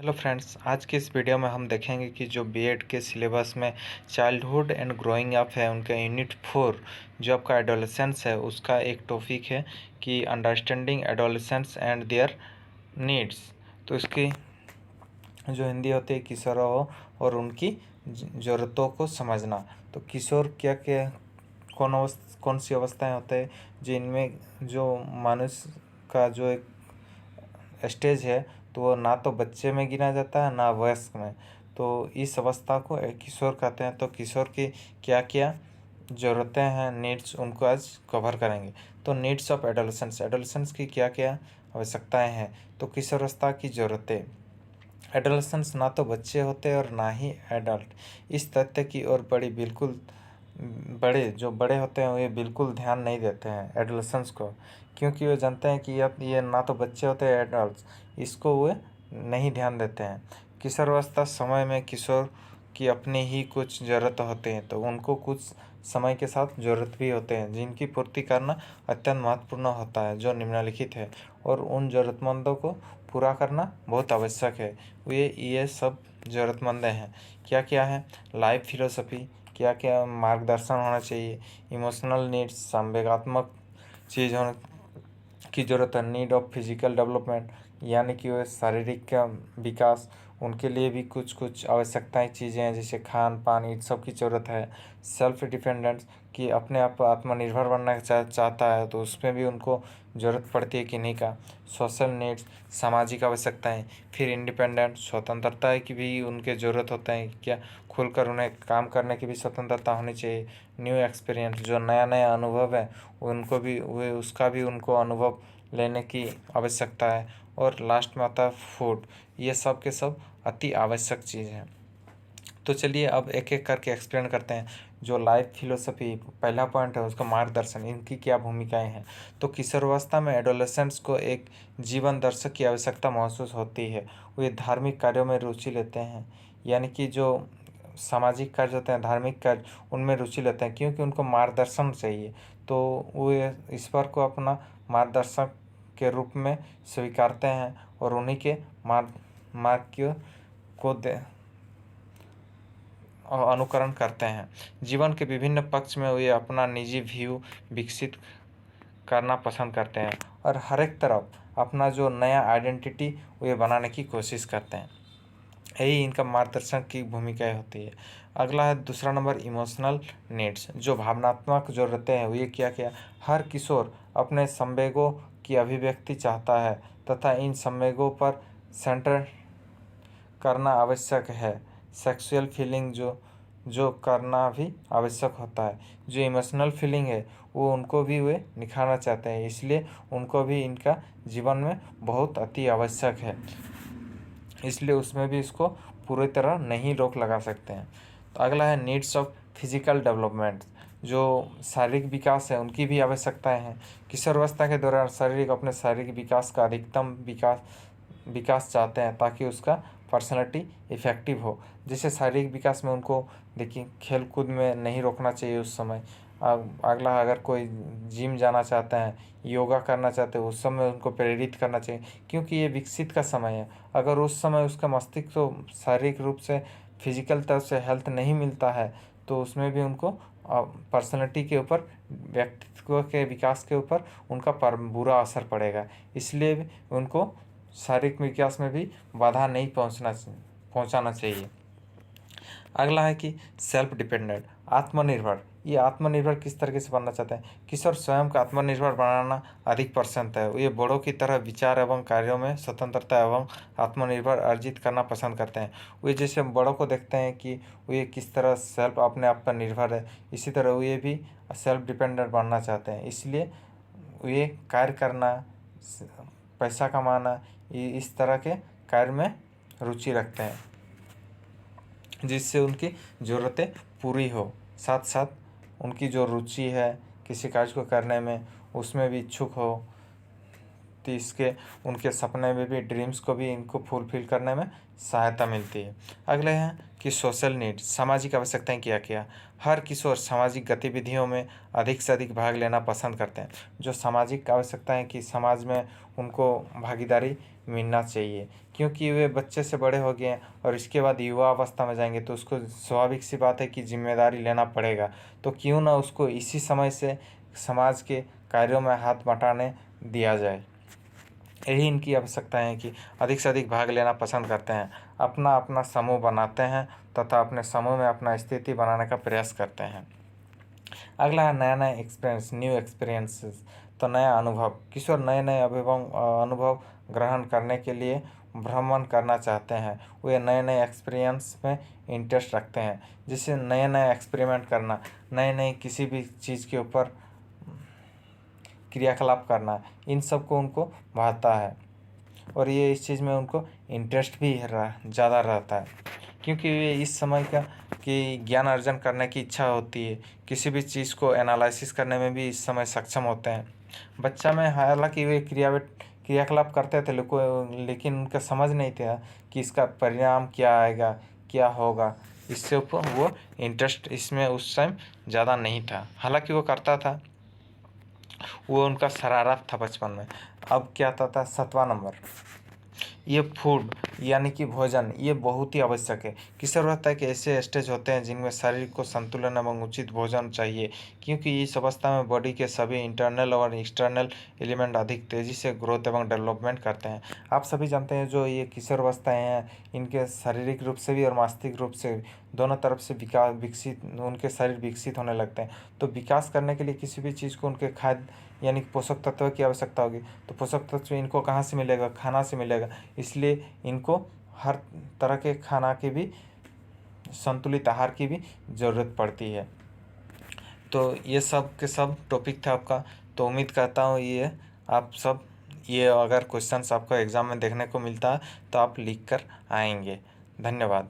Hello friends, आज की इस वीडियो में हम देखेंगे कि जो बीएड के सिलेबस में चाइल्डहुड एंड ग्रोइंग अप है, उनका यूनिट 4 जो आपका एडोलेसेंस है, उसका एक टॉपिक है कि understanding adolescence and there needs. तो इसकी जो हिंदी होती है किशोरों और उनकी ज़रूरतों को समझना। तो किशोर क्या क्या कौन सी अवस्थाएं होते हैं जिनमें जो मनुष्य का जो एक स्टेज है, तो वो ना तो बच्चे में गिना जाता है ना वयस्क में। तो इस अवस्था को एक किशोर कहते हैं। तो किशोर की क्या क्या ज़रूरतें हैं, नीड्स, उनको आज कवर करेंगे। तो नीड्स ऑफ एडोलेसेंस, एडोलेसेंस की क्या क्या आवश्यकताएं हैं। तो किशोरावस्था की ज़रूरतें। एडोलेसेंस ना तो बच्चे होते और ना ही एडल्ट। इस तथ्य की ओर बड़े होते हैं ये बिल्कुल ध्यान नहीं देते हैं एडोलेसेंस को, क्योंकि वे जानते हैं कि अब ये ना तो बच्चे होते हैं एडल्ट, इसको वे नहीं ध्यान देते हैं। किशोरावस्था समय में किशोर की अपनी ही कुछ ज़रूरत होते हैं, तो उनको कुछ समय के साथ ज़रूरत भी होते हैं जिनकी पूर्ति करना अत्यंत महत्वपूर्ण होता है, जो निम्नलिखित है। और उन ज़रूरतमंदों को पूरा करना बहुत आवश्यक है। ये सब ज़रूरतमंद हैं। क्या क्या है? लाइफ फिलोसफी, क्या क्या मार्गदर्शन होना चाहिए। इमोशनल नीड्स, संवेगात्मक चीज़ होने की ज़रूरत है। नीड ऑफ फिजिकल डेवलपमेंट, यानी कि वह शारीरिक का विकास, उनके लिए भी कुछ कुछ आवश्यकताएं चीज़ें हैं, जैसे खान पान, इन सब की ज़रूरत है। सेल्फ डिपेंडेंस, कि अपने आप आत्मनिर्भर बनना चाहता है, तो उसमें भी उनको ज़रूरत पड़ती है किन्हीं का। सोशल नीड्स, सामाजिक आवश्यकताएं। फिर इंडिपेंडेंट, स्वतंत्रता की भी उनके ज़रूरत होता है, क्या खुलकर उन्हें काम करने की भी स्वतंत्रता होनी चाहिए। न्यू एक्सपीरियंस, जो नया नया अनुभव है उनको भी उसका भी उनको अनुभव लेने की आवश्यकता है। और लास्ट में आता है फूड। ये सब के सब अति आवश्यक चीज़ है। तो चलिए अब एक एक करके एक्सप्लेन करते हैं। जो लाइफ फिलोसफी पहला पॉइंट है, उसका मार्गदर्शन, इनकी क्या भूमिकाएं हैं। तो किशोरावस्था में एडोलेसेंट्स को एक जीवन दर्शक की आवश्यकता महसूस होती है। वे धार्मिक कार्यों में रुचि लेते हैं, यानी कि जो सामाजिक कार्य होते हैं, धार्मिक कार्य, उनमें रुचि लेते हैं, क्योंकि उनको मार्गदर्शन चाहिए। तो वे ईश्वर को अपना मार्गदर्शक के रूप में स्वीकारते हैं और उन्हीं के मार्ग को अनुकरण करते हैं। जीवन के विभिन्न पक्ष में वे अपना निजी व्यू विकसित करना पसंद करते हैं और हर एक तरफ अपना जो नया आइडेंटिटी वे बनाने की कोशिश करते हैं। यही इनका मार्गदर्शन की भूमिका होती है। अगला है दूसरा नंबर, इमोशनल नीड्स, जो भावनात्मक ज़रूरतें हैं। ये क्या क्या? हर किशोर अपने संवेगों की अभिव्यक्ति चाहता है तथा इन संवेगों पर सेंटर करना आवश्यक है। सेक्सुअल फीलिंग जो करना भी आवश्यक होता है। जो इमोशनल फीलिंग है वो उनको भी वे निखारना चाहते हैं, इसलिए उनको भी इनका जीवन में बहुत अति आवश्यक है। इसलिए उसमें भी इसको पूरी तरह नहीं रोक लगा सकते हैं। तो अगला है नीड्स ऑफ फिजिकल डेवलपमेंट, जो शारीरिक विकास है उनकी भी आवश्यकताएं हैं। किशोरावस्था के दौरान अपने शारीरिक विकास का अधिकतम विकास चाहते हैं, ताकि उसका पर्सनैलिटी इफ़ेक्टिव हो। जैसे शारीरिक विकास में उनको देखिए खेल कूद में नहीं रोकना चाहिए उस समय। अगला, अगर कोई जिम जाना चाहते हैं, योगा करना चाहते हैं, उस समय उनको प्रेरित करना चाहिए, क्योंकि ये विकसित का समय है। अगर उस समय उसका मस्तिष्क तो शारीरिक रूप से, फिजिकल तरफ से हेल्थ नहीं मिलता है, तो उसमें भी उनको पर्सनैलिटी के ऊपर, व्यक्तित्व के विकास के ऊपर उनका बुरा असर पड़ेगा। इसलिए उनको शारीरिक विकास में भी बाधा नहीं पहुंचाना चाहिए। अगला है कि सेल्फ डिपेंडेंट, आत्मनिर्भर। ये आत्मनिर्भर किस तरीके से बनना चाहते हैं? किशोर स्वयं का आत्मनिर्भर बनाना अधिक पसंद है। ये बड़ों की तरह विचार एवं कार्यों में स्वतंत्रता एवं आत्मनिर्भर अर्जित करना पसंद करते हैं। वे जैसे बड़ों को देखते हैं कि वे किस तरह सेल्फ अपने आप पर निर्भर है, इसी तरह वे भी सेल्फ डिपेंडेंट बनना चाहते हैं। इसलिए वे कार्य करना, पैसा कमाना, इस तरह के कार्य में रुचि रखते हैं, जिससे उनकी ज़रूरतें पूरी हो। साथ साथ उनकी जो रुचि है किसी कार्य को करने में, उसमें भी इच्छुक हो, तो इसके उनके सपने में भी, ड्रीम्स को भी इनको फुलफिल करने में सहायता मिलती है। अगले हैं कि सोशल नीड, सामाजिक आवश्यकताएं क्या क्या। हर किशोर सामाजिक गतिविधियों में अधिक से अधिक भाग लेना पसंद करते हैं। जो सामाजिक आवश्यकताएं कि समाज में उनको भागीदारी मिलना चाहिए, क्योंकि वे बच्चे से बड़े हो गए हैं और इसके बाद युवा अवस्था में जाएंगे तो उसको स्वाभाविक सी बात है कि जिम्मेदारी लेना पड़ेगा। तो क्यों ना उसको इसी समय से समाज के कार्यों में हाथ बटाने दिया जाए। यही इनकी आवश्यकता है कि अधिक से अधिक भाग लेना पसंद करते हैं, अपना अपना समूह बनाते हैं तथा अपने समूह में अपना स्थिति बनाने का प्रयास करते हैं। अगला है नया नया एक्सपीरियंस, न्यू एक्सपीरियंसेस। तो नया अनुभव, किशोर नए नए अनुभव ग्रहण करने के लिए भ्रमण करना चाहते हैं। वे नए नए एक्सपीरियंस में इंटरेस्ट रखते हैं, जिससे नए नए एक्सपेरिमेंट करना, नए नए किसी भी चीज़ के ऊपर क्रियाकलाप करना, इन सब को उनको भाता है और ये इस चीज़ में उनको इंटरेस्ट भी ज़्यादा रहता है, क्योंकि वे इस समय का कि ज्ञान अर्जन करने की इच्छा होती है, किसी भी चीज़ को एनालिसिस करने में भी इस समय सक्षम होते हैं। बच्चा में हालांकि वे क्रियाकलाप करते थे, लेकिन उनका समझ नहीं था कि इसका परिणाम क्या आएगा, क्या होगा। इससे ऊपर वो इंटरेस्ट इसमें उस टाइम ज़्यादा नहीं था, हालांकि वो करता था, वो उनका शरारत था बचपन में। अब क्या आता था 7वां नंबर, ये फूड यानी कि भोजन, ये बहुत ही आवश्यक है। किशोर अवस्था एक ऐसे स्टेज होते हैं जिनमें शरीर को संतुलन एवं उचित भोजन चाहिए, क्योंकि इस अवस्था में बॉडी के सभी इंटरनल और एक्सटर्नल एलिमेंट अधिक तेज़ी से ग्रोथ एवं डेवलपमेंट करते हैं। आप सभी जानते हैं जो ये किशोर अवस्थाएँ हैं, इनके शारीरिक रूप से भी और मानसिक रूप से दोनों तरफ से उनके शरीर विकसित होने लगते हैं। तो विकास करने के लिए किसी भी चीज़ को उनके खाद्य यानी पोषक तत्व की आवश्यकता होगी। तो पोषक तत्व इनको कहाँ से मिलेगा, खाना से मिलेगा, इसलिए इनको हर तरह के खाना की भी, संतुलित आहार की भी ज़रूरत पड़ती है। तो ये सब के सब टॉपिक था आपका। तो उम्मीद करता हूँ ये अगर क्वेश्चंस आपको एग्ज़ाम में देखने को मिलता है तो आप लिख कर आएंगे। धन्यवाद।